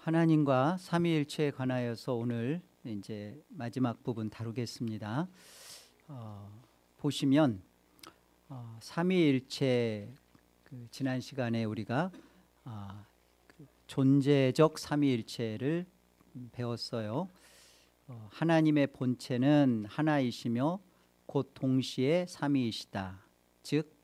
하나님과 삼위일체에 관하여서 오늘 이제 마지막 부분 다루겠습니다. 보시면 삼위일체 지난 시간에 우리가 존재적 삼위일체를 배웠어요. 하나님의 본체는 하나이시며 곧 동시에 삼위이시다. 즉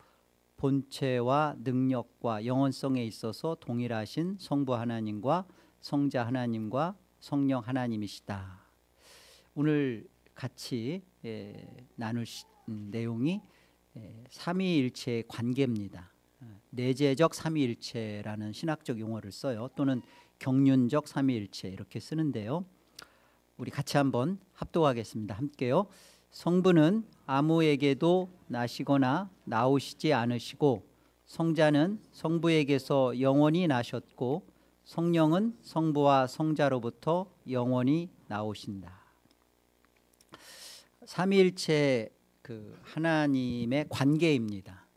본체와 능력과 영원성에 있어서 동일하신 성부 하나님과 성자 하나님과 성령 하나님이시다. 오늘 같이 나눌 내용이 삼위일체의 관계입니다. 내재적 삼위일체라는 신학적 용어를 써요. 또는 경륜적 삼위일체 이렇게 쓰는데요. 우리 같이 한번 합독하겠습니다. 함께요. 성부는 아무에게도 나시거나 나오시지 않으시고, 성자는 성부에게서 영원히 나셨고, 성령은 성부와 성자로부터 영원히 나오신다. 삼위일체 하나님의 관계입니다.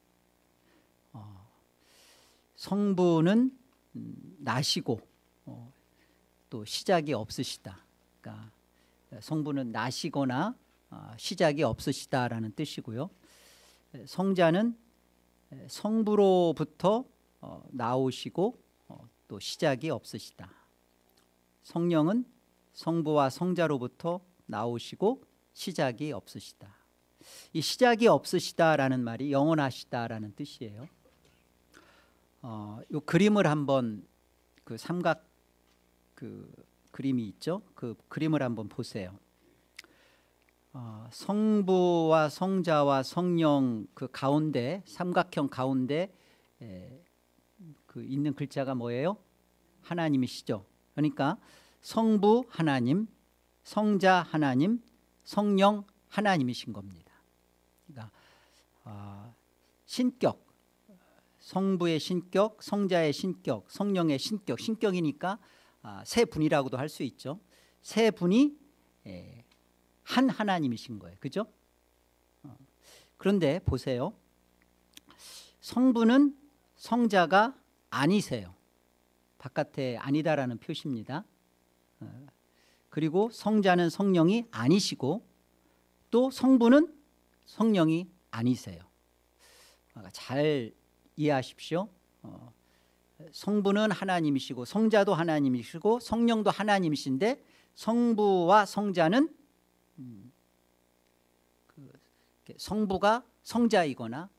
성부는 나시고 또 시작이 없으시다. 그러니까 성부는 나시거나 시작이 없으시다라는 뜻이고요. 성자는 성부로부터 나오시고 또 시작이 없으시다. 성령은 성부와 성자로부터 나오시고 시작이 없으시다. 이 시작이 없으시다라는 말이 영원하시다라는 뜻이에요. 이 그림을 한번 삼각 그림이 있죠. 그 그림을 한번 보세요. 성부와 성자와 성령 그 가운데 삼각형 가운데 있는 글자가 뭐예요? 하나님이시죠. 그러니까 성부 하나님, 성자 하나님, 성령 하나님이신 겁니다. 그러니까 신격, 성부의 신격, 성자의 신격, 성령의 신격, 신격이니까 세 분이라고도 할 수 있죠. 세 분이 한 하나님이신 거예요. 그죠? 그런데 보세요. 성부는 성자가 아니세요. 바깥에 아니다라는 표시입니다. 그리고 성자는 성령이 아니시고, 또 성부는 성령이 아니세요. 잘 이해하십시오. 성부는 하나님이시고, 성자도 하나님이시고, 성령도 하나님이신데, 성부와 성자는 성부가 성자이거나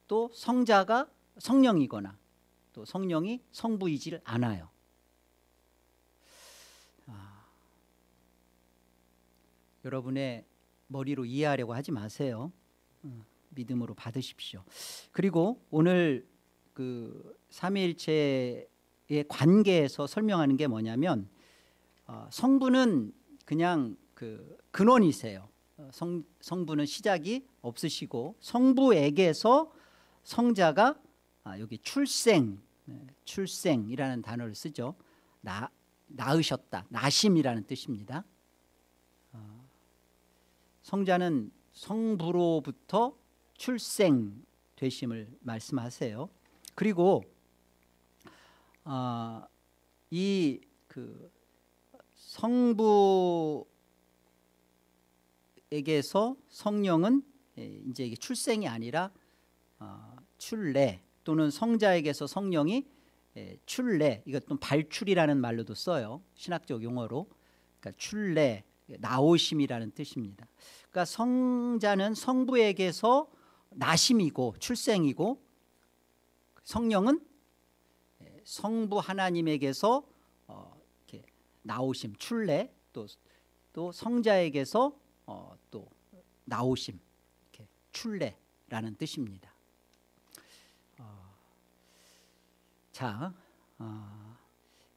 또 성자가 성령이거나 또 성령이 성부이질 않아요. 여러분의 머리로 이해하려고 하지 마세요. 믿음으로 받으십시오. 그리고 오늘 삼위일체의 관계에서 설명하는 게 뭐냐면, 성부는 그냥 근원이세요. 성부는 시작이 없으시고, 성부에게서 성자가 여기 출생이라는 단어를 쓰죠. 낳으셨다, 나심이라는 뜻입니다. 성자는 성부로부터 출생되심을 말씀하세요. 그리고 이 성부에게서 성령은 이제 이게 출생이 아니라 출래, 또는 성자에게서 성령이 출래, 이것도 발출이라는 말로도 써요. 신학적 용어로. 그러니까 출래, 나오심이라는 뜻입니다. 그러니까 성자는 성부에게서 나심이고 출생이고, 성령은 성부 하나님에게서 이렇게 나오심, 출래, 또 성자에게서 또 나오심, 이렇게 출래라는 뜻입니다. 자,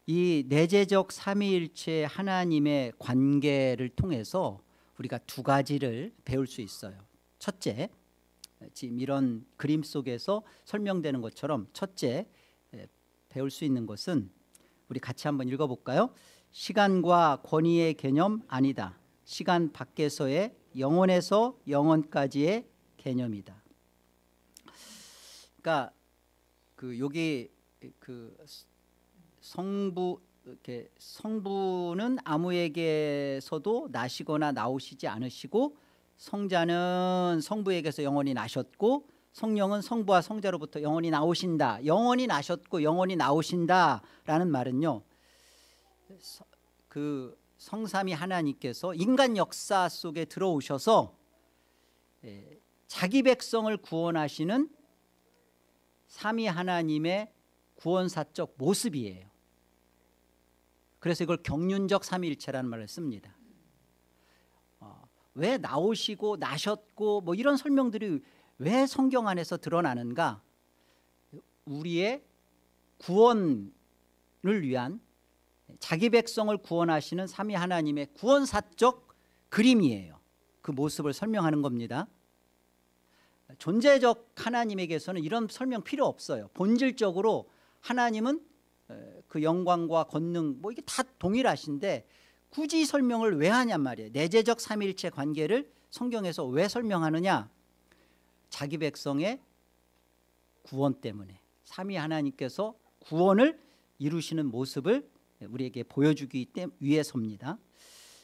이 내재적 삼위일체 하나님의 관계를 통해서 우리가 두 가지를 배울 수 있어요. 첫째, 지금 이런 그림 속에서 설명되는 것처럼 첫째 배울 수 있는 것은, 우리 같이 한번 읽어볼까요? 시간과 권위의 개념 아니다. 시간 밖에서의 영원에서 영원까지의 개념이다. 그러니까 여기 성부 이렇게 성부는 아무에게서도 나시거나 나오시지 않으시고 성자는 성부에게서 영원히 나셨고 성령은 성부와 성자로부터 영원히 나오신다. 영원히 나셨고 영원히 나오신다라는 말은요. 그 성삼위 하나님께서 인간 역사 속에 들어오셔서 자기 백성을 구원하시는 삼위 하나님의 구원사적 모습이에요. 그래서 이걸 경륜적 삼위일체라는 말을 씁니다. 왜 나오시고 나셨고 뭐 이런 설명들이 왜 성경 안에서 드러나는가? 우리의 구원을 위한 자기 백성을 구원하시는 삼위 하나님의 구원사적 그림이에요. 그 모습을 설명하는 겁니다. 존재적 하나님에게서는 이런 설명 필요 없어요. 본질적으로 하나님은 그 영광과 권능 뭐 이게 다 동일하신데 굳이 설명을 왜 하냔 말이에요. 내재적 삼위일체 관계를 성경에서 왜 설명하느냐? 자기 백성의 구원 때문에 삼위 하나님께서 구원을 이루시는 모습을 우리에게 보여주기 위해서입니다.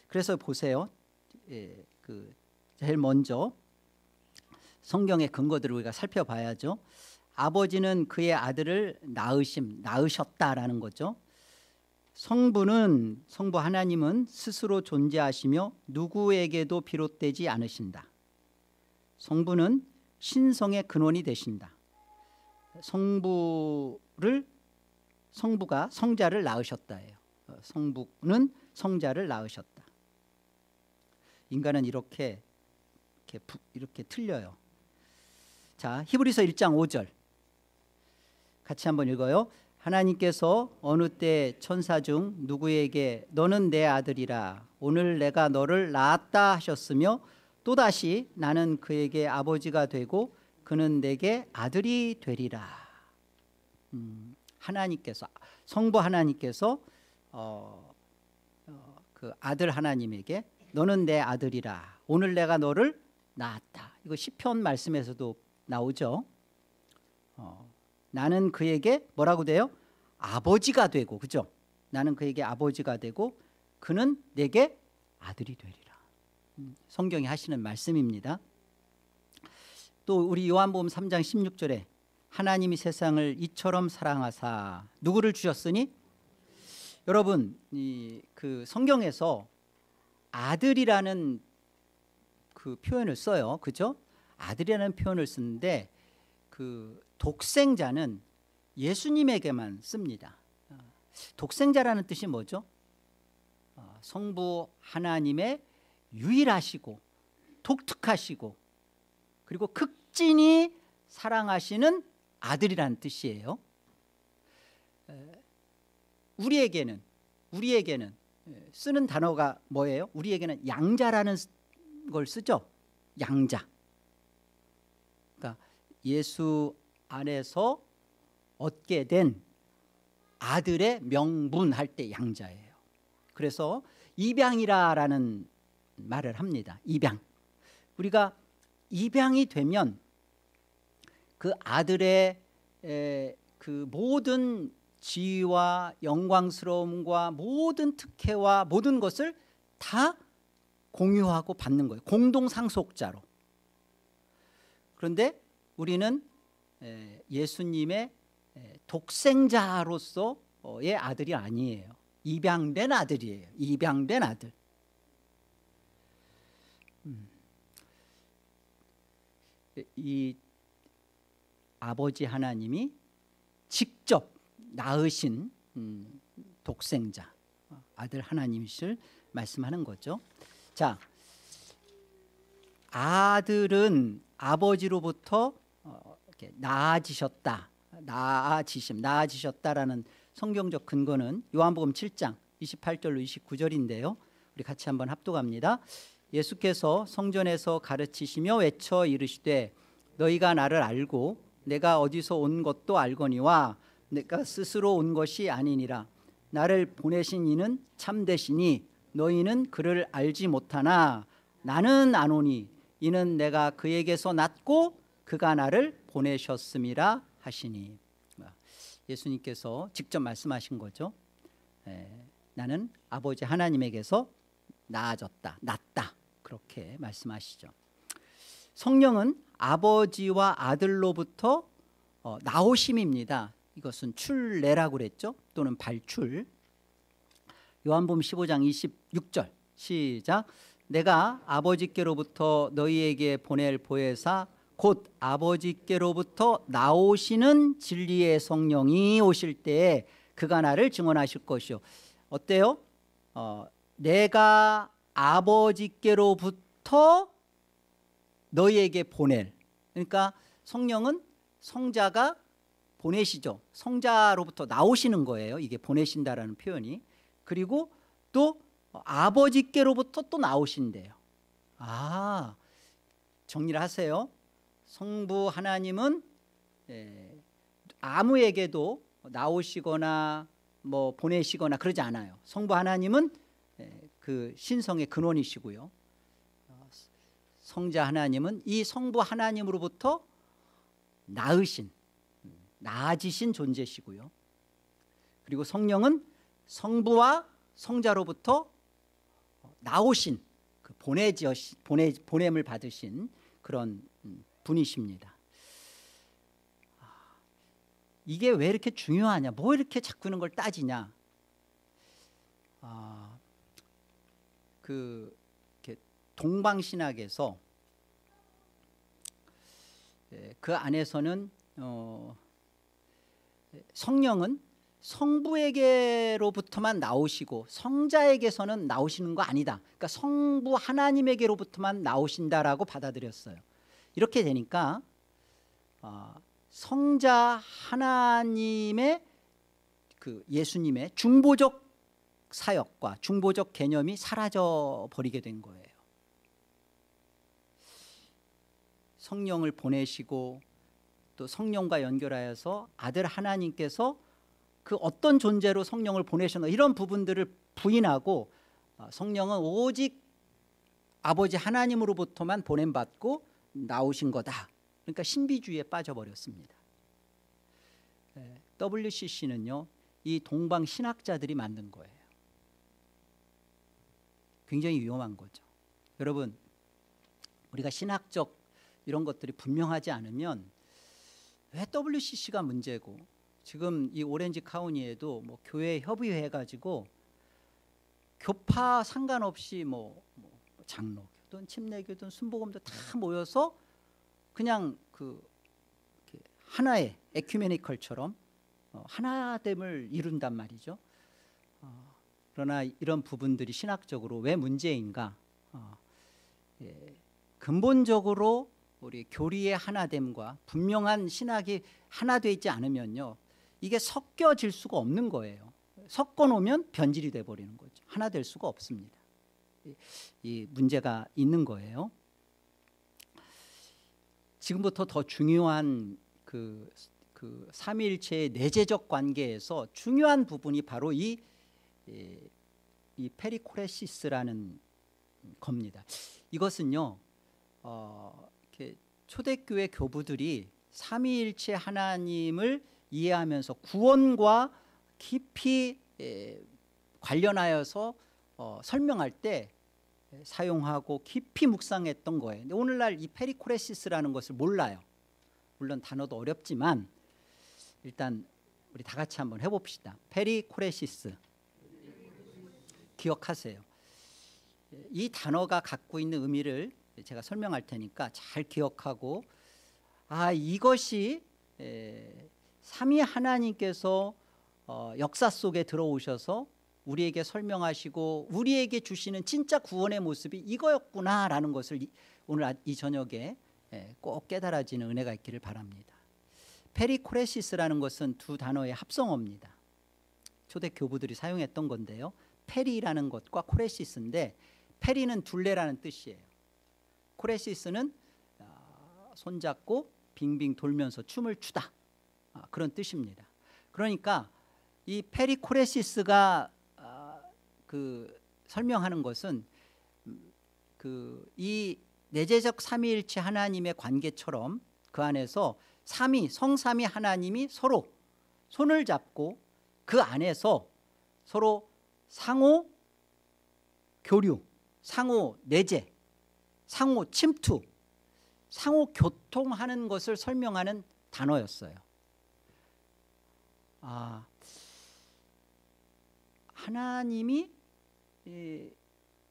그래서 보세요. 제일 먼저 성경의 근거들을 우리가 살펴봐야죠. 아버지는 그의 아들을 낳으셨다라는 거죠. 성부는 성부 하나님은 스스로 존재하시며 누구에게도 비롯되지 않으신다. 성부는 신성의 근원이 되신다. 성부가 성자를 낳으셨다예요. 성부는 성자를 낳으셨다. 인간은 이렇게 틀려요. 자, 히브리서 1장 5절 같이 한번 읽어요. 하나님께서 어느 때 천사 중 누구에게 너는 내 아들이라 오늘 내가 너를 낳았다 하셨으며 또다시 나는 그에게 아버지가 되고 그는 내게 아들이 되리라. 하나님께서 성부 하나님께서 그 아들 하나님에게 너는 내 아들이라 오늘 내가 너를 낳았다. 이거 시편 말씀에서도 나오죠. 나는 그에게 뭐라고 돼요? 아버지가 되고, 그죠? 나는 그에게 아버지가 되고 그는 내게 아들이 되리라. 성경이 하시는 말씀입니다. 또 우리 요한복음 3장 16절에 하나님이 세상을 이처럼 사랑하사 누구를 주셨으니? 여러분 그 성경에서 아들이라는 그 표현을 써요. 그죠? 아들이라는 표현을 쓰는데 그 독생자는 예수님에게만 씁니다. 독생자라는 뜻이 뭐죠? 성부 하나님의 유일하시고 독특하시고 그리고 극진히 사랑하시는 아들이라는 뜻이에요. 우리에게는 쓰는 단어가 뭐예요? 우리에게는 양자라는 걸 쓰죠. 양자. 그러니까 예수 안에서 얻게 된 아들의 명분 할 때 양자예요. 그래서 입양이라는 말을 합니다. 입양. 우리가 입양이 되면 그 아들의 그 모든 지위와 영광스러움과 모든 특혜와 모든 것을 다 공유하고 받는 거예요. 공동 상속자로. 그런데 우리는 예수님의 독생자로서의 아들이 아니에요. 입양된 아들이에요. 입양된 아들. 이 아버지 하나님이 직접 낳으신 독생자 아들 하나님이실 말씀하는 거죠. 자, 아들은 아버지로부터 이렇게 나아지셨다라는 성경적 근거는 요한복음 7장 28절로 29절인데요. 우리 같이 한번 합독합니다. 예수께서 성전에서 가르치시며 외쳐 이르시되 너희가 나를 알고 내가 어디서 온 것도 알거니와 내가 스스로 온 것이 아니니라. 나를 보내신 이는 참되시니 너희는 그를 알지 못하나 나는 아노니 이는 내가 그에게서 났고 그가 나를 보내셨음이라 하시니. 예수님께서 직접 말씀하신 거죠. 나는 아버지 하나님에게서 나아졌다, 낫다, 그렇게 말씀하시죠. 성령은 아버지와 아들로부터 나오심입니다. 이것은 출내라고 그랬죠. 또는 발출. 요한복음 15장 26절 시작. 내가 아버지께로부터 너희에게 보낼 보혜사 곧 아버지께로부터 나오시는 진리의 성령이 오실 때에 그가 나를 증언하실 것이요. 어때요? 내가 아버지께로부터 너희에게 보낼. 그러니까 성령은 성자가 보내시죠. 성자로부터 나오시는 거예요. 이게 보내신다라는 표현이. 그리고 또 아버지께로부터 또 나오신대요. 정리를 하세요. 성부 하나님은 아무에게도 나오시거나 뭐 보내시거나 그러지 않아요. 성부 하나님은 그 신성의 근원이시고요. 성자 하나님은 이 성부 하나님으로부터 나아지신 존재시고요. 그리고 성령은 성부와 성자로부터 나오신 그 보냄을 받으신 그런 분이십니다. 이게 왜 이렇게 중요하냐, 뭐 이렇게 자꾸 이런 걸 따지냐. 동방신학에서 그 안에서는 성령은 성부에게로부터만 나오시고 성자에게서는 나오시는 거 아니다. 그러니까 성부 하나님에게로부터만 나오신다라고 받아들였어요. 이렇게 되니까 성자 하나님의 그 예수님의 중보적 사역과 중보적 개념이 사라져 버리게 된 거예요. 성령을 보내시고 또 성령과 연결하여서 아들 하나님께서 그 어떤 존재로 성령을 보내셨나 이런 부분들을 부인하고 성령은 오직 아버지 하나님으로부터만 보냄받고 나오신 거다. 그러니까 신비주의에 빠져버렸습니다. WCC는요 이 동방 신학자들이 만든 거예요. 굉장히 위험한 거죠. 여러분, 우리가 신학적 이런 것들이 분명하지 않으면 왜 WCC가 문제고, 지금 이 오렌지 카운티에도 뭐 교회 협의회 가지고 교파 상관없이 뭐 장로교든 침례교든 순복음도 다 모여서 그냥 하나의 에큐메니컬처럼 하나됨을 이룬단 말이죠. 그러나 이런 부분들이 신학적으로 왜 문제인가? 근본적으로 우리 교리의 하나됨과 분명한 신학이 하나 되어 있지 않으면요, 이게 섞여질 수가 없는 거예요. 섞어 놓으면 변질이 돼 버리는 거죠. 하나 될 수가 없습니다. 이 문제가 있는 거예요. 지금부터 더 중요한 그 삼위일체의 내재적 관계에서 중요한 부분이 바로 이 페리코레시스라는 겁니다. 이것은요, 이렇게 초대교회 교부들이 삼위일체 하나님을 이해하면서 구원과 깊이 관련하여서 설명할 때 사용하고 깊이 묵상했던 거예요. 근데 오늘날 이 페리코레시스라는 것을 몰라요. 물론 단어도 어렵지만 일단 우리 다 같이 한번 해봅시다. 페리코레시스 기억하세요. 이 단어가 갖고 있는 의미를 제가 설명할 테니까 잘 기억하고, 이것이 삼위 하나님께서 역사 속에 들어오셔서 우리에게 설명하시고 우리에게 주시는 진짜 구원의 모습이 이거였구나라는 것을 오늘 이 저녁에 꼭 깨달아지는 은혜가 있기를 바랍니다. 페리코레시스라는 것은 두 단어의 합성어입니다. 초대 교부들이 사용했던 건데요, 페리라는 것과 코레시스인데, 페리는 둘레라는 뜻이에요. 코레시스는 손잡고 빙빙 돌면서 춤을 추다, 그런 뜻입니다. 그러니까 이 페리코레시스가 설명하는 것은 이 내재적 삼위일체 하나님의 관계처럼 그 안에서 성삼위 하나님이 서로 손을 잡고 그 안에서 서로 상호 교류, 상호 내재, 상호 침투, 상호 교통하는 것을 설명하는 단어였어요. 하나님이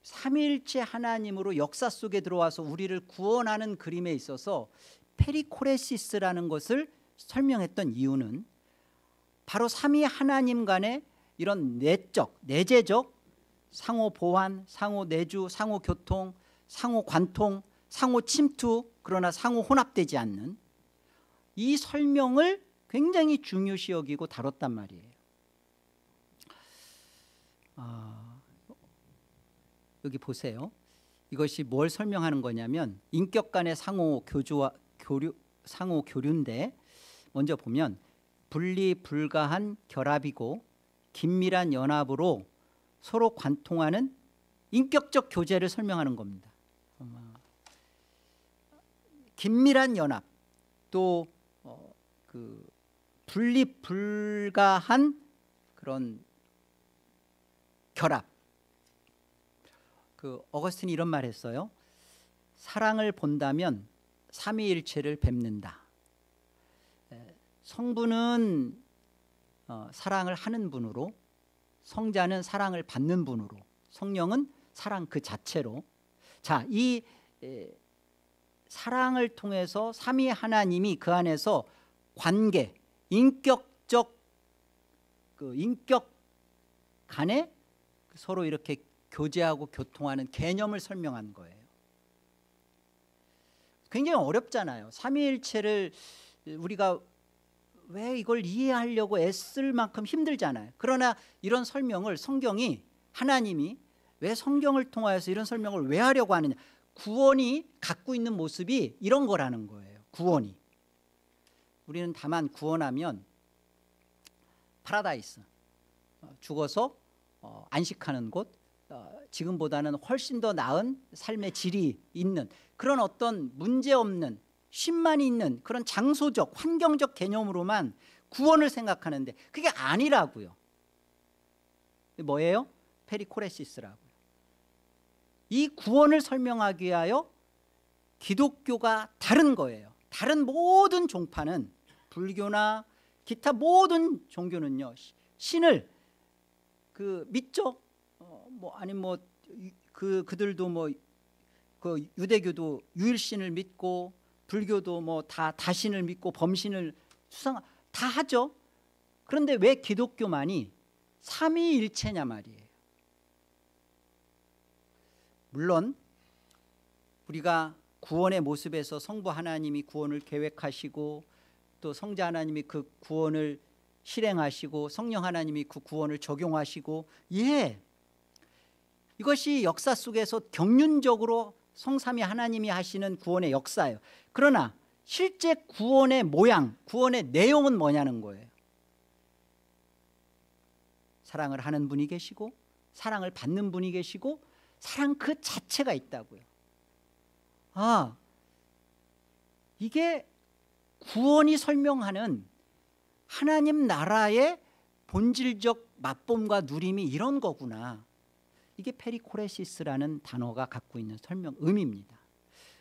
삼위일체 하나님으로 역사 속에 들어와서 우리를 구원하는 그림에 있어서 페리코레시스라는 것을 설명했던 이유는 바로 삼위 하나님 간의 이런 내적, 내재적 상호 보완, 상호 내주, 상호 교통, 상호 관통, 상호 침투, 그러나 상호 혼합되지 않는 이 설명을 굉장히 중요시 여기고 다뤘단 말이에요. 여기 보세요. 이것이 뭘 설명하는 거냐면 인격 간의 상호 교주와 상호 교류인데, 먼저 보면 분리 불가한 결합이고 긴밀한 연합으로 서로 관통하는 인격적 교제를 설명하는 겁니다. 긴밀한 연합, 또 그 분리 불가한 그런 결합. 그 어거스틴이 이런 말 했어요. 사랑을 본다면 삼위일체를 뵙는다. 성부는 사랑을 하는 분으로, 성자는 사랑을 받는 분으로, 성령은 사랑 그 자체로. 자, 이 사랑을 통해서 삼위 하나님이 그 안에서 관계, 인격적 그 인격 간에 서로 이렇게 교제하고 교통하는 개념을 설명한 거예요. 굉장히 어렵잖아요. 삼위일체를 우리가 왜 이걸 이해하려고 애쓸 만큼 힘들잖아요. 그러나 이런 설명을 성경이, 하나님이 왜 성경을 통하여서 이런 설명을 왜 하려고 하느냐. 구원이 갖고 있는 모습이 이런 거라는 거예요. 구원이. 우리는 다만 구원하면 파라다이스, 죽어서 안식하는 곳, 지금보다는 훨씬 더 나은 삶의 질이 있는 그런 어떤 문제없는 쉼만이 있는 그런 장소적 환경적 개념으로만 구원을 생각하는데 그게 아니라고요. 뭐예요? 페리코레시스라고요. 이 구원을 설명하기 위하여 기독교가 다른 거예요. 다른 모든 종파는, 불교나 기타 모든 종교는요, 신을 믿죠. 아니면 그들도 그 유대교도 유일신을 믿고, 불교도 다 다신을 믿고 범신을 수상 다 하죠. 그런데 왜 기독교만이 삼위일체냐 말이에요. 물론 우리가 구원의 모습에서 성부 하나님이 구원을 계획하시고, 또 성자 하나님이 그 구원을 실행하시고, 성령 하나님이 그 구원을 적용하시고, 이것이 역사 속에서 경륜적으로 성삼위 하나님이 하시는 구원의 역사예요. 그러나 실제 구원의 모양, 구원의 내용은 뭐냐는 거예요. 사랑을 하는 분이 계시고, 사랑을 받는 분이 계시고, 사랑 그 자체가 있다고요. 이게 구원이 설명하는 하나님 나라의 본질적 맛봄과 누림이 이런 거구나. 이게 페리코레시스라는 단어가 갖고 있는 의미입니다.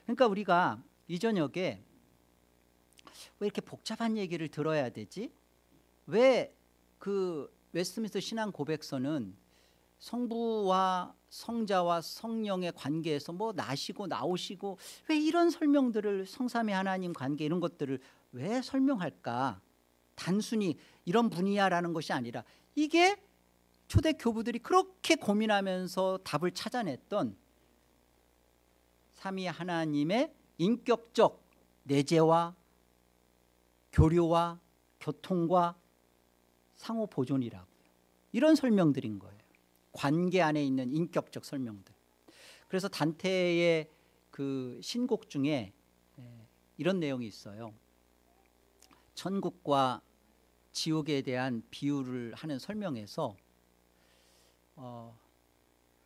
그러니까 우리가 이 저녁에 왜 이렇게 복잡한 얘기를 들어야 되지? 왜 그 웨스트민스터 신앙 고백서는 성부와 성자와 성령의 관계에서 나시고 나오시고 왜 이런 설명들을, 성삼위 하나님 관계 이런 것들을 왜 설명할까? 단순히 이런 분이야라는 것이 아니라, 이게 초대 교부들이 그렇게 고민하면서 답을 찾아냈던 삼위 하나님의 인격적 내재와 교류와 교통과 상호 보존이라고요. 이런 설명들인 거예요. 관계 안에 있는 인격적 설명들. 그래서 단테의 그 신곡 중에 이런 내용이 있어요. 천국과 지옥에 대한 비유를 하는 설명에서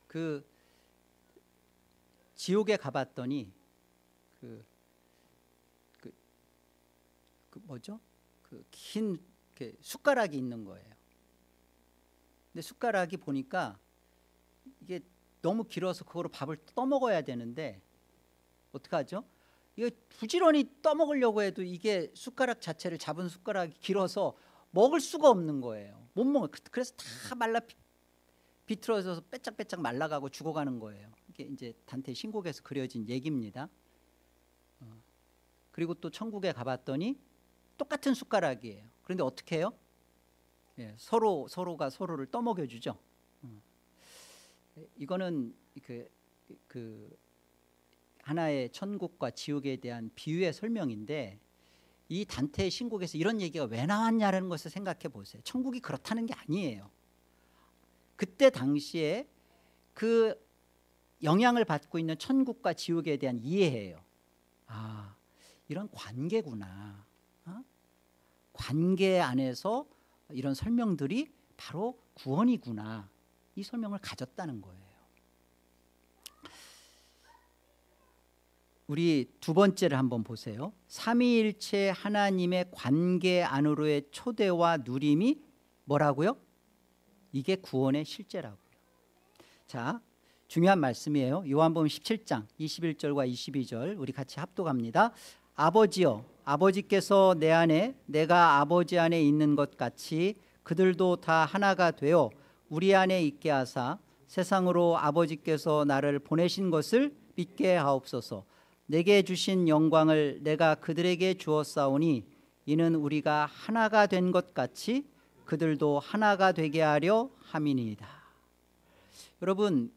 그 지옥에 가봤더니 그 뭐죠? 그 긴 숟가락이 있는 거예요. 근데 숟가락이 보니까 이게 너무 길어서 그거로 밥을 떠먹어야 되는데 어떡하죠? 이게 부지런히 떠먹으려고 해도 이게 숟가락 자체를 잡은 숟가락이 길어서 먹을 수가 없는 거예요. 못 먹어요. 그래서 다 말라 비틀어져서 빼짝빼짝 말라가고 죽어가는 거예요. 이게 이제 단테 신곡에서 그려진 얘기입니다. 그리고 또 천국에 가봤더니 똑같은 숟가락이에요. 그런데 어떻게 해요? 예, 서로가 서로를 떠먹여주죠. 이거는 그 하나의 천국과 지옥에 대한 비유의 설명인데, 이 단테의 신곡에서 이런 얘기가 왜 나왔냐라는 것을 생각해 보세요. 천국이 그렇다는 게 아니에요. 그때 당시에 그 영향을 받고 있는 천국과 지옥에 대한 이해예요. 아, 이런 관계구나. 관계 안에서 이런 설명들이 바로 구원이구나. 이 설명을 가졌다는 거예요. 우리 두 번째를 한번 보세요. 삼위일체 하나님의 관계 안으로의 초대와 누림이 뭐라고요? 이게 구원의 실제라고요. 자, 중요한 말씀이에요. 요한복음 17장 21절과 22절 우리 같이 합독합니다. 아버지여, 아버지께서 내 안에 내가 아버지 안에 있는 것 같이 그들도 다 하나가 되어 우리 안에 있게 하사 세상으로 아버지께서 나를 보내신 것을 믿게 하옵소서. 내게 주신 영광을 내가 그들에게 주었사오니 이는 우리가 하나가 된 것 같이 그들도 하나가 되게 하려 함이니이다. 여러분,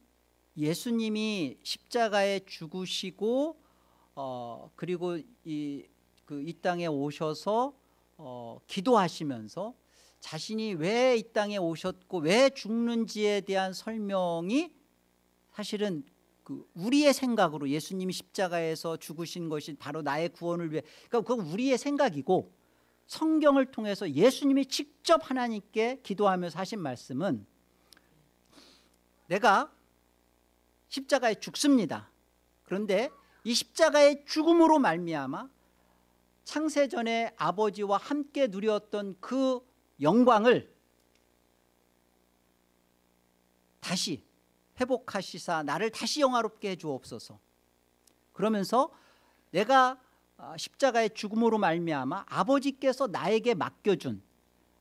예수님이 십자가에 죽으시고 그리고 이 땅에 오셔서 기도하시면서 자신이 왜 이 땅에 오셨고 왜 죽는지에 대한 설명이 사실은 우리의 생각으로 예수님이 십자가에서 죽으신 것이 바로 나의 구원을 위해, 그러니까 그건 우리의 생각이고, 성경을 통해서 예수님이 직접 하나님께 기도하면서 하신 말씀은 내가 십자가에 죽습니다. 그런데 이 십자가의 죽음으로 말미암아 창세전에 아버지와 함께 누렸던 그 영광을 다시 회복하시사 나를 다시 영화롭게 해주옵소서. 그러면서 내가 십자가의 죽음으로 말미암아 아버지께서 나에게 맡겨준,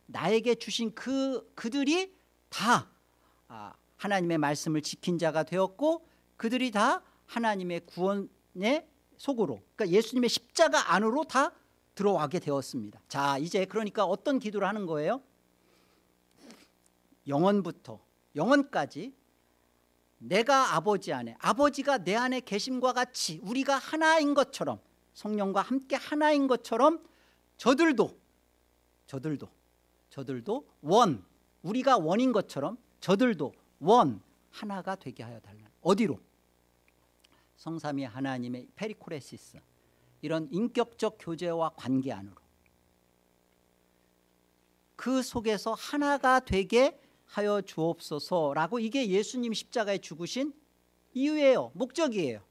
나에게 주신 그들이 다 하나님의 말씀을 지킨 자가 되었고, 그들이 다 하나님의 구원의 속으로, 그러니까 예수님의 십자가 안으로 다 들어가게 되었습니다. 자, 이제 그러니까 어떤 기도를 하는 거예요? 영원부터 영원까지 내가 아버지 안에, 아버지가 내 안에 계심과 같이 우리가 하나인 것처럼, 성령과 함께 하나인 것처럼 저들도 원, 우리가 원인 것처럼 저들도 원, 하나가 되게 하여 달라. 어디로? 성삼위 하나님의 페리코레시스, 이런 인격적 교제와 관계 안으로, 그 속에서 하나가 되게 하여 주옵소서라고, 이게 예수님 십자가에 죽으신 이유예요. 목적이에요.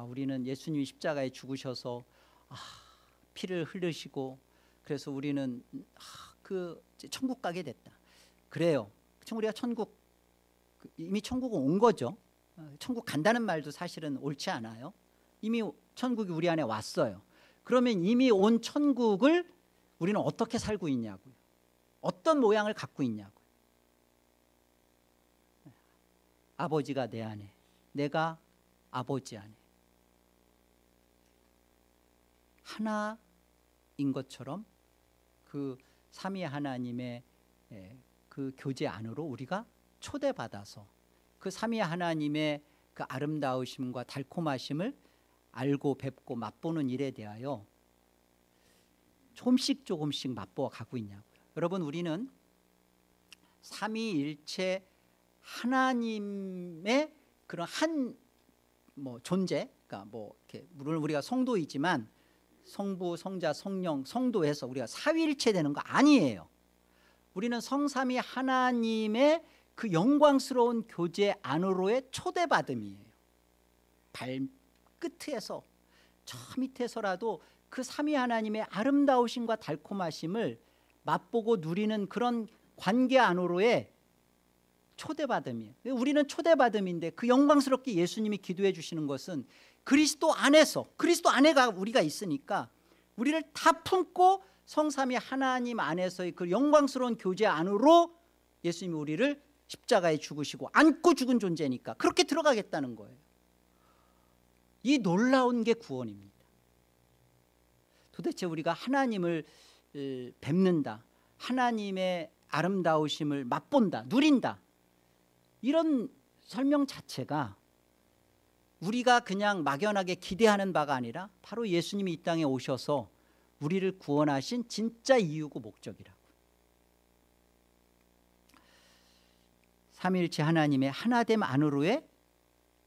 우리는 예수님이 십자가에 죽으셔서 피를 흘리시고 그래서 우리는 천국 가게 됐다. 그래요. 우리가 이미 천국은 온 거죠. 천국 간다는 말도 사실은 옳지 않아요. 이미 천국이 우리 안에 왔어요. 그러면 이미 온 천국을 우리는 어떻게 살고 있냐고요. 어떤 모양을 갖고 있냐고요. 아버지가 내 안에, 내가 아버지 안에 하나인 것처럼 그 삼위 하나님의 그 교제 안으로 우리가 초대받아서 그 삼위 하나님의 그 아름다우심과 달콤하심을 알고 뵙고 맛보는 일에 대하여 조금씩 맛보아 가고 있냐고요. 여러분, 우리는 삼위일체 하나님의 그런 존재, 그러니까 이렇게 물론 우리가 성도이지만 성부, 성자, 성령, 성도에서 우리가 사위일체 되는 거 아니에요. 우리는 성삼위 하나님의 그 영광스러운 교제 안으로의 초대받음이에요. 발끝에서 저 밑에서라도 그 삼위 하나님의 아름다우심과 달콤하심을 맛보고 누리는 그런 관계 안으로의 초대받음이에요. 우리는 초대받음인데 그 영광스럽게 예수님이 기도해 주시는 것은 그리스도 안에서, 그리스도 안에가 우리가 있으니까 우리를 다 품고 성삼위 하나님 안에서의 그 영광스러운 교제 안으로 예수님이 우리를 십자가에 죽으시고 안고 죽은 존재니까 그렇게 들어가겠다는 거예요. 이 놀라운 게 구원입니다. 도대체 우리가 하나님을 뵙는다, 하나님의 아름다우심을 맛본다, 누린다, 이런 설명 자체가 우리가 그냥 막연하게 기대하는 바가 아니라 바로 예수님이 이 땅에 오셔서 우리를 구원하신 진짜 이유고 목적이라고. 삼위일체 하나님의 하나됨 안으로의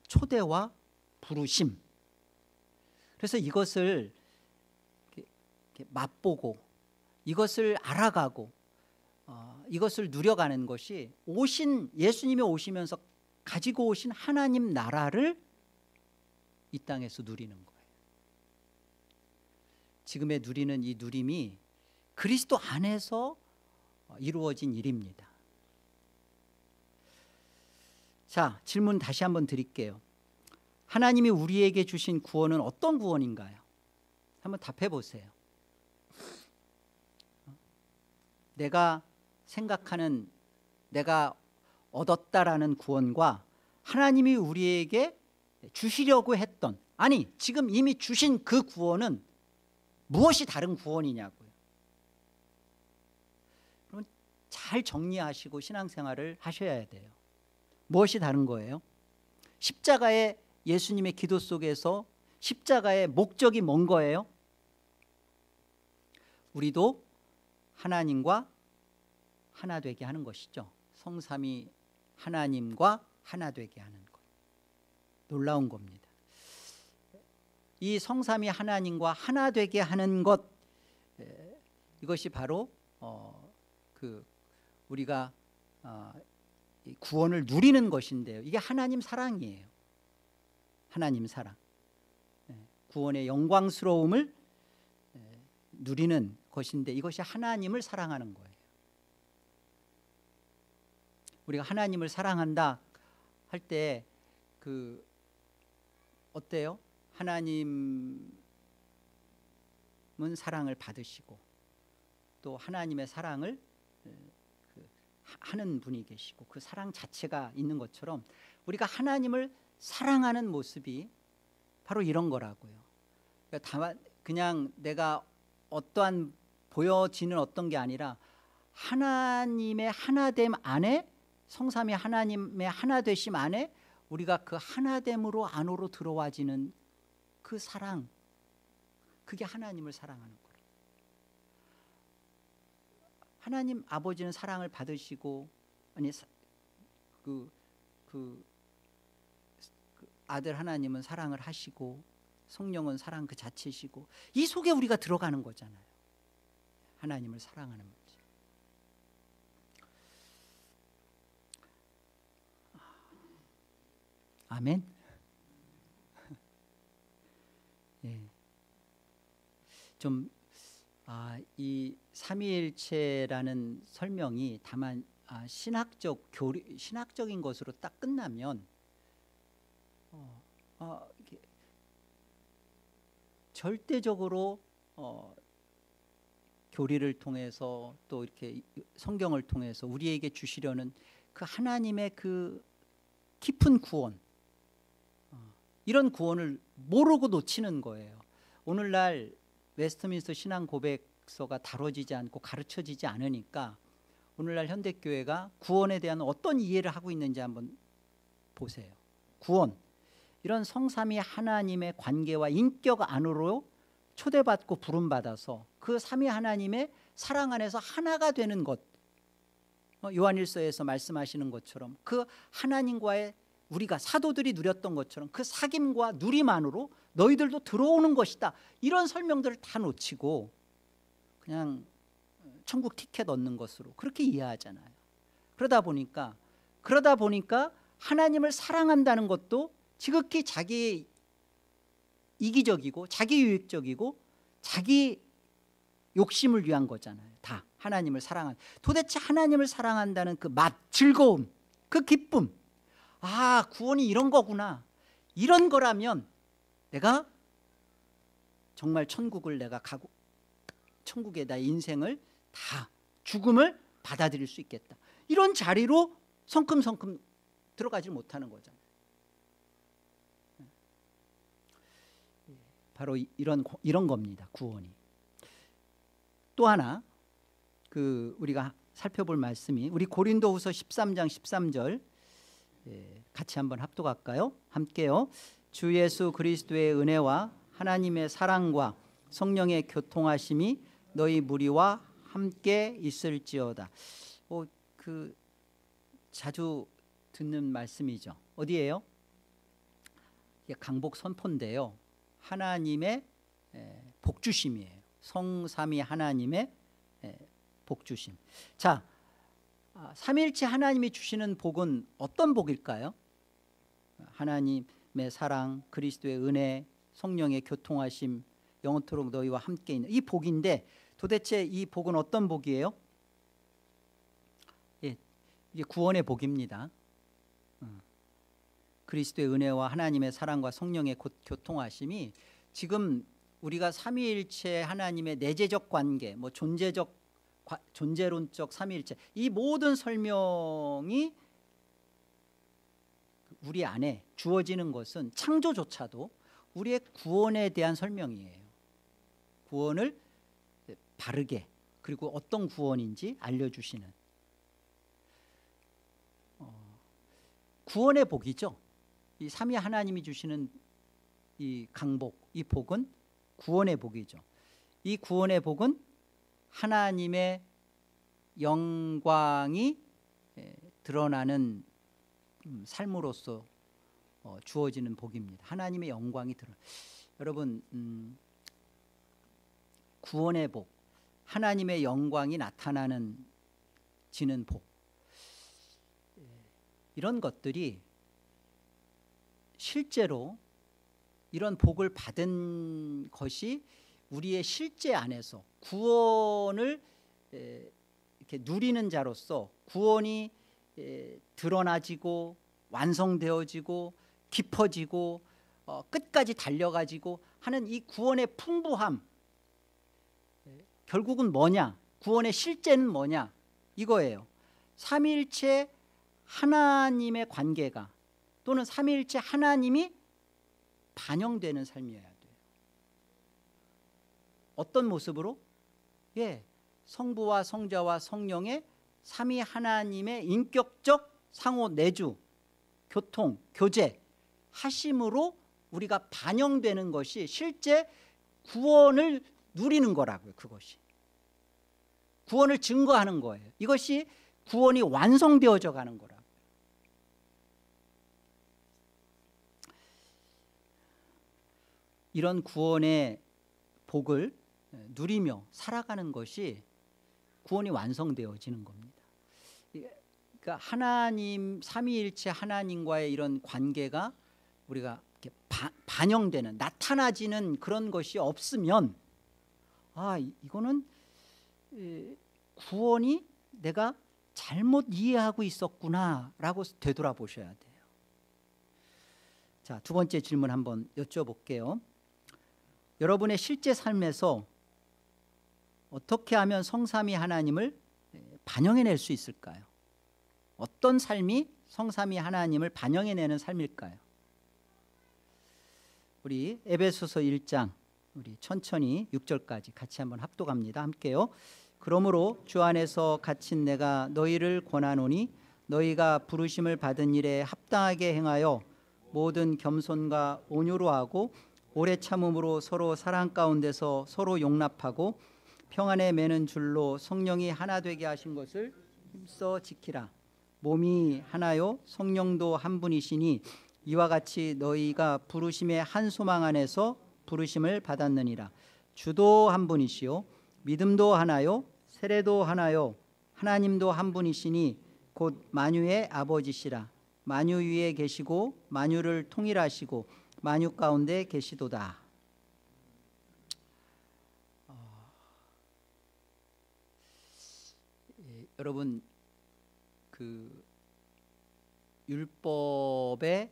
초대와 부르심. 그래서 이것을 이렇게 맛보고 이것을 알아가고 이것을 누려가는 것이 예수님이 오시면서 가지고 오신 하나님 나라를 이 땅에서 누리는 거예요. 지금의 누리는 이 누림이 그리스도 안에서 이루어진 일입니다. 자, 질문 다시 한번 드릴게요. 하나님이 우리에게 주신 구원은 어떤 구원인가요? 한번 답해 보세요. 내가 생각하는, 내가 얻었다라는 구원과 하나님이 우리에게 주시려고 했던, 아니 지금 이미 주신 그 구원은 무엇이 다른 구원이냐고요. 그럼 잘 정리하시고 신앙생활을 하셔야 돼요. 무엇이 다른 거예요? 십자가의 예수님의 기도 속에서 십자가의 목적이 뭔 거예요? 우리도 하나님과 하나 되게 하는 것이죠. 성삼위 하나님과 하나 되게 하는 것. 놀라운 겁니다. 이 성삼위 하나님과 하나 되게 하는 것, 이것이 바로 우리가 구원을 누리는 것인데요. 이게 하나님 사랑이에요. 하나님 사랑. 구원의 영광스러움을 누리는 것인데 이것이 하나님을 사랑하는 거예요. 우리가 하나님을 사랑한다 할 때 어때요? 하나님은 사랑을 받으시고 또 하나님의 사랑을 하는 분이 계시고 그 사랑 자체가 있는 것처럼 우리가 하나님을 사랑하는 모습이 바로 이런 거라고요. 그러니까 다만 그냥 내가 어떠한 보여지는 어떤 게 아니라 하나님의 하나됨 안에, 성삼위 하나님의 하나되심 안에 우리가 그 하나됨으로 안으로 들어와지는 그 사랑, 그게 하나님을 사랑하는 거예요. 하나님 아버지는 사랑을 받으시고, 아니 그 아들 하나님은 사랑을 하시고 성령은 사랑 그 자체시고, 이 속에 우리가 들어가는 거잖아요. 하나님을 사랑하는 문제. 아멘. 예. 이 삼위일체라는 설명이 다만 신학적인 것으로 딱 끝나면 절대적으로 교리를 통해서 또 이렇게 성경을 통해서 우리에게 주시려는 그 하나님의 그 깊은 구원, 이런 구원을 모르고 놓치는 거예요. 오늘날 웨스트민스터 신앙 고백서가 다뤄지지 않고 가르쳐지지 않으니까 오늘날 현대교회가 구원에 대한 어떤 이해를 하고 있는지 한번 보세요. 구원, 이런 성삼위 하나님의 관계와 인격 안으로 초대받고 부름받아서 그 삼위 하나님의 사랑 안에서 하나가 되는 것, 요한일서에서 말씀하시는 것처럼 그 하나님과의 우리가 사도들이 누렸던 것처럼 그 사귐과 누림 안으로 너희들도 들어오는 것이다, 이런 설명들을 다 놓치고 그냥 천국 티켓 얻는 것으로 그렇게 이해하잖아요. 그러다 보니까 하나님을 사랑한다는 것도 지극히 자기 이기적이고 자기 유익적이고 자기 욕심을 위한 거잖아요. 다 하나님을 사랑한, 도대체 하나님을 사랑한다는 그 맛, 즐거움, 그 기쁨, 아, 구원이 이런 거구나. 이런 거라면 내가 정말 천국을 내가 가고, 천국에 나의 인생을 다, 죽음을 받아들일 수 있겠다. 이런 자리로 성큼성큼 들어가지 못하는 거잖아요. 바로 이런 겁니다. 구원이. 또 하나 우리가 살펴볼 말씀이 우리 고린도후서 13장 13절 같이 한번 합독할까요? 함께요. 주 예수 그리스도의 은혜와 하나님의 사랑과 성령의 교통하심이 너희 무리와 함께 있을지어다. 자주 듣는 말씀이죠. 어디예요? 이게 강복 선포인데요. 하나님의 복주심이에요. 성삼위 하나님의 복주심. 자, 삼위일체 하나님이 주시는 복은 어떤 복일까요? 하나님의 사랑, 그리스도의 은혜, 성령의 교통하심, 영원토록 너희와 함께 있는 이 복인데, 도대체 이 복은 어떤 복이에요? 이게 구원의 복입니다. 그리스도의 은혜와 하나님의 사랑과 성령의 교통하심이, 지금 우리가 삼위일체 하나님의 내재적 관계, 뭐 존재론적 삼위일체, 이 모든 설명이 우리 안에 주어지는 것은 창조조차도 우리의 구원에 대한 설명이에요. 구원을 바르게, 그리고 어떤 구원인지 알려주시는 구원의 복이죠. 이 삼위 하나님이 주시는 이 강복, 이 복은 구원의 복이죠. 이 구원의 복은 하나님의 영광이 드러나는 삶으로서 주어지는 복입니다. 하나님의 영광이 여러분, 구원의 복, 하나님의 영광이 나타나는 지는 복, 이런 것들이 실제로 이런 복을 받은 것이 우리의 실제 안에서 구원을 이렇게 누리는 자로서 구원이 드러나지고 완성되어지고 깊어지고 끝까지 달려가지고 하는 이 구원의 풍부함, 결국은 뭐냐? 구원의 실제는 뭐냐? 이거예요. 삼위일체 하나님의 관계가, 또는 삼위일체 하나님이 반영되는 삶이어야 돼요. 어떤 모습으로? 성부와 성자와 성령의 삼위 하나님의 인격적 상호 내주, 교통, 교제 하심으로 우리가 반영되는 것이 실제 구원을 누리는 거라고요. 그것이 구원을 증거하는 거예요. 이것이 구원이 완성되어져 가는 거라고요. 이런 구원의 복을 누리며 살아가는 것이 구원이 완성되어지는 겁니다. 그러니까 하나님, 삼위일체 하나님과의 이런 관계가 우리가 이렇게 반영되는, 나타나지는 그런 것이 없으면, 이거는 구원이 내가 잘못 이해하고 있었구나 라고 되돌아보셔야 돼요. 자, 두 번째 질문 한번 여쭤볼게요. 여러분의 실제 삶에서 어떻게 하면 성삼위 하나님을 반영해낼 수 있을까요? 어떤 삶이 성삼위 하나님을 반영해내는 삶일까요? 우리 에베소서 1장, 우리 천천히 6절까지 같이 한번 합독합니다. 함께요. 그러므로 주 안에서 갇힌 내가 너희를 권하노니 너희가 부르심을 받은 일에 합당하게 행하여 모든 겸손과 온유로 하고 오래 참음으로 서로 사랑 가운데서 서로 용납하고 평안에 매는 줄로 성령이 하나 되게 하신 것을 힘써 지키라. 몸이 하나요 성령도 한 분이시니 이와 같이 너희가 부르심의 한 소망 안에서 부르심을 받았느니라. 주도 한 분이시요 믿음도 하나요 세례도 하나요 하나님도 한 분이시니 곧 만유의 아버지시라. 만유 위에 계시고 만유를 통일하시고 만유 가운데 계시도다. 여러분 그 율법의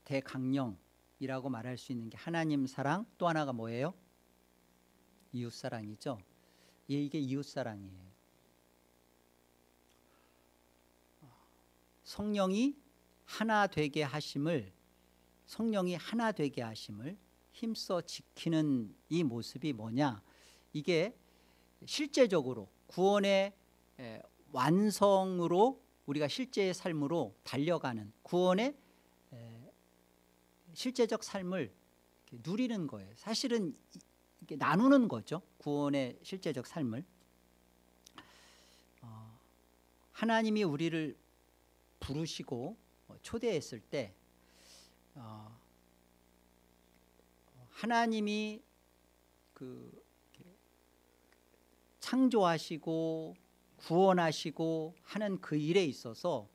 대강령이라고 말할 수 있는 게 하나님 사랑, 또 하나가 뭐예요? 이웃 사랑이죠. 이게 이웃 사랑이에요. 성령이 하나 되게 하심을 힘써 지키는 이 모습이 뭐냐, 이게 실제적으로 구원의 완성으로 우리가 실제의 삶으로 달려가는 구원의 실제적 삶을 누리는 거예요. 사실은 이렇게 나누는 거죠. 구원의 실제적 삶을. 하나님이 우리를 부르시고 초대했을 때 하나님이 창조하시고 구원하시고 하는 그 일에 있어서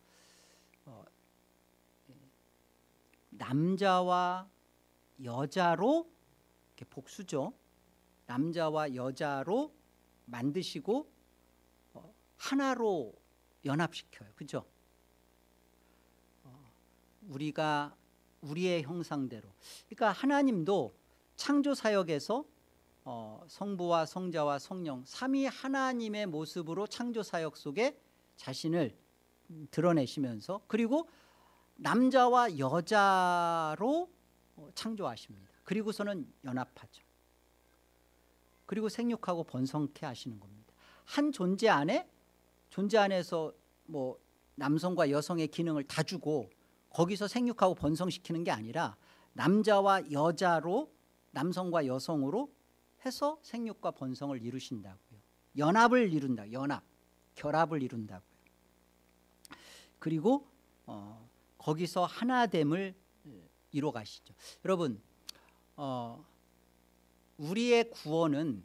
남자와 여자로, 복수죠, 남자와 여자로 만드시고 하나로 연합시켜요. 그죠? 우리가 우리의 형상대로. 그러니까 하나님도 창조사역에서 성부와 성자와 성령 삼위 하나님의 모습으로 창조사역 속에 자신을 드러내시면서, 그리고 남자와 여자로 창조하십니다. 그리고서는 연합하죠. 그리고 생육하고 번성케 하시는 겁니다. 한 존재 안에서 뭐 남성과 여성의 기능을 다 주고 거기서 생육하고 번성시키는 게 아니라 남자와 여자로, 남성과 여성으로 해서 생육과 번성을 이루신다고요. 연합을 이룬다. 결합을 이룬다고요. 그리고 거기서 하나됨을 이뤄 가시죠. 여러분, 우리의 구원은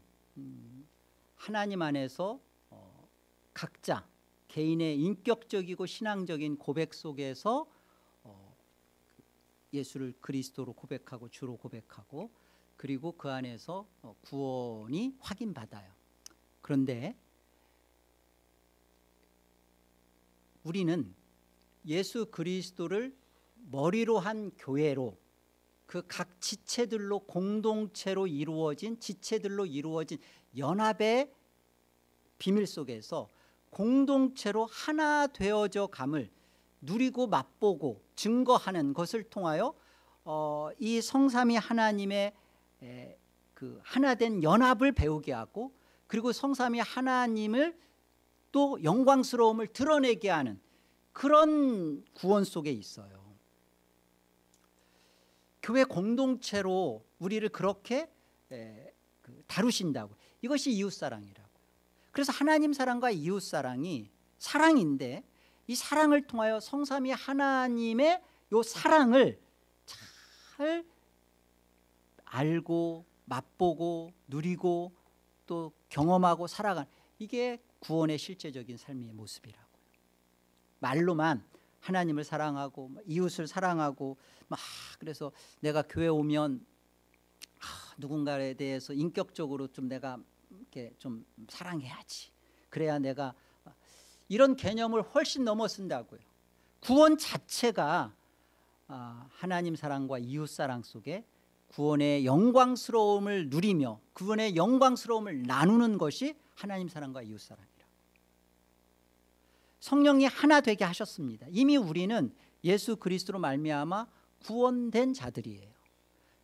하나님 안에서 각자 개인의 인격적이고 신앙적인 고백 속에서 예수를 그리스도로 고백하고 주로 고백하고, 그리고 그 안에서 구원이 확인받아요. 그런데 우리는 예수 그리스도를 머리로 한 교회로, 그 각 지체들로 공동체로 이루어진, 지체들로 이루어진 연합의 비밀 속에서 공동체로 하나 되어져 감을 누리고 맛보고 증거하는 것을 통하여 이 성삼위 하나님의 그 하나된 연합을 배우게 하고, 그리고 성삼위 하나님을 또 영광스러움을 드러내게 하는 그런 구원 속에 있어요. 교회 공동체로 우리를 그렇게 다루신다고. 이것이 이웃사랑이라고요. 그래서 하나님 사랑과 이웃사랑이 사랑인데, 이 사랑을 통하여 성삼위 하나님의 이 사랑을 잘 알고 맛보고 누리고 또 경험하고 살아가는, 이게 구원의 실제적인 삶의 모습이라고요. 말로만 하나님을 사랑하고 이웃을 사랑하고 막, 그래서 내가 교회 오면 누군가에 대해서 인격적으로 좀 내가 이렇게 좀 사랑해야지, 그래야 내가, 이런 개념을 훨씬 넘어선다고요. 구원 자체가 하나님 사랑과 이웃 사랑 속에 구원의 영광스러움을 누리며 구원의 영광스러움을 나누는 것이 하나님 사랑과 이웃 사랑이라고. 성령이 하나 되게 하셨습니다. 이미 우리는 예수 그리스도로 말미암아 구원된 자들이에요.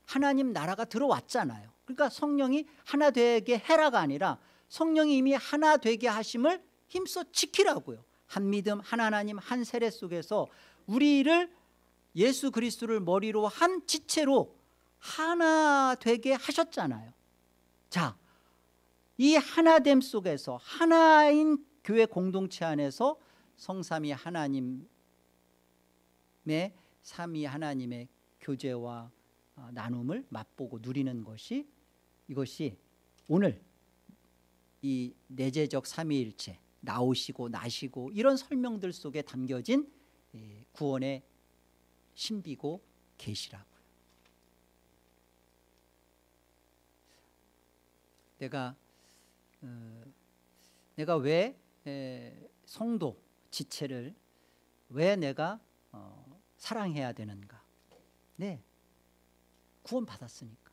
하나님 나라가 들어왔잖아요. 그러니까 성령이 하나 되게 해라가 아니라 성령이 이미 하나 되게 하심을 힘써 지키라고요. 한 믿음, 한 하나님, 한 세례 속에서 우리를 예수 그리스도를 머리로 한 지체로 하나 되게 하셨잖아요. 자, 이 하나됨 속에서 하나인 교회 공동체 안에서 성삼위 하나님의, 삼위 하나님의 교제와 나눔을 맛보고 누리는 것이, 이것이 오늘 이 내재적 삼위일체, 나오시고 나시고 이런 설명들 속에 담겨진 구원의 신비고 계시라고요. 내가 왜 성도 지체를 왜 내가 사랑해야 되는가? 네, 구원 받았으니까.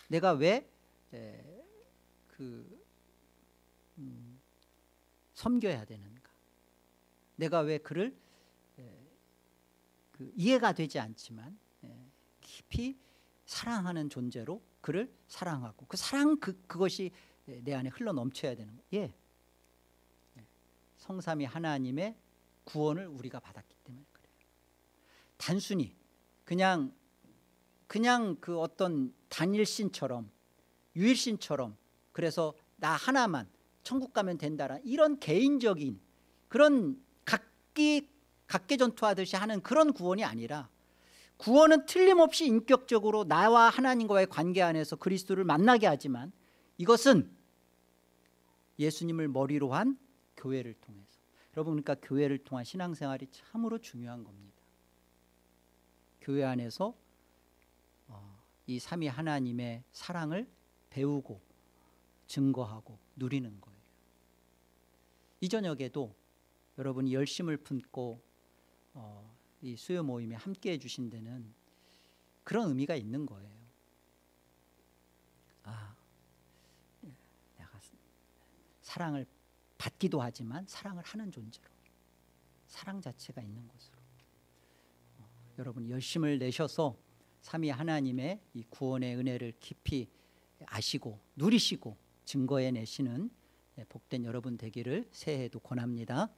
내가 왜 섬겨야 되는가? 내가 왜 그를 이해가 되지 않지만 깊이 사랑하는 존재로 그를 사랑하고 그 사랑 그것이 내 안에 흘러 넘쳐야 되는 거예요. 예. 성삼위 하나님의 구원을 우리가 받았기 때문에 그래요. 단순히 그냥 그 어떤 단일신처럼 유일신처럼 그래서 나 하나만 천국 가면 된다라 이런 개인적인 그런 각계전투하듯이 하는 그런 구원이 아니라 구원은 틀림없이 인격적으로 나와 하나님과의 관계 안에서 그리스도를 만나게 하지만 이것은 예수님을 머리로 한 교회를 통해서 여러분 그러니까 교회를 통한 신앙생활이 참으로 중요한 겁니다. 교회 안에서 이 삼위 하나님의 사랑을 배우고 증거하고 누리는 거예요. 이 저녁에도 여러분이 열심을 품고 이 수요 모임에 함께해 주신 데는 그런 의미가 있는 거예요. 내가 사랑을 받기도 하지만 사랑을 하는 존재로 사랑 자체가 있는 것으로 여러분 열심을 내셔서 삼위 하나님의 이 구원의 은혜를 깊이 아시고 누리시고 증거해 내시는 복된 여러분 되기를 새해에도 권합니다.